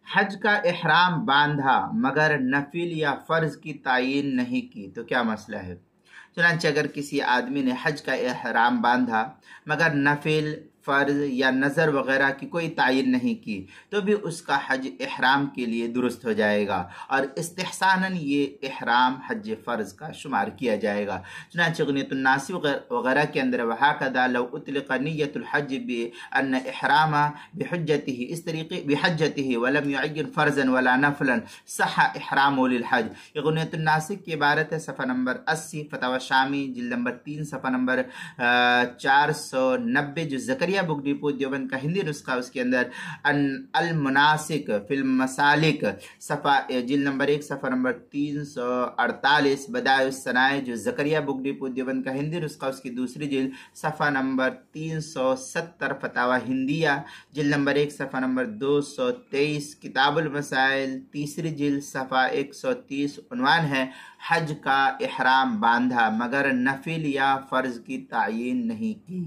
حج کا احرام باندھا مگر نفل یا فرض کی تعین نہیں کی تو کیا مسئلہ ہے؟ چنانچہ اگر کسی آدمی نے حج کا احرام باندھا مگر نفل، فرض یا نظر وغیرہ کی کوئی تعین نہیں کی تو بھی اس کا حج احرام کے لیے درست ہو جائے گا، اور استحساناً یہ احرام حج فرض کا شمار کیا جائے گا۔ چنانچہ غنیۃ الناس وغیرہ کے اندر وہکذا لو اطلق نیت الحج بان احرام بحجته، اس طریقے بحجته ولم يعین فرضا ولا نفلا صح احرام للحج۔ یہ غنیۃ الناس کی عبارت ہے، صفحہ نمبر 80، فتاوی شامی جلد نمبر 3، صفحہ نمبر 490، جو زکریا بک ڈپو دیوبند کا ہندی نسخہ، اس کے اندر المناسک فی المسالک، صفحہ جلد نمبر 1، صفحہ نمبر 348، بدائع الصنائع جو زکریا بک ڈپو دیوبند کا ہندی نسخہ، اس کی دوسری جلد، صفحہ نمبر 370، فتاوی ہندیہ جلد نمبر 1، صفحہ نمبر 223، کتاب المسائل تیسری جلد، صفحہ 130، عنوان ہے حج کا احرام باندھا مگر نفل یا فرض کی تعین نہیں کی۔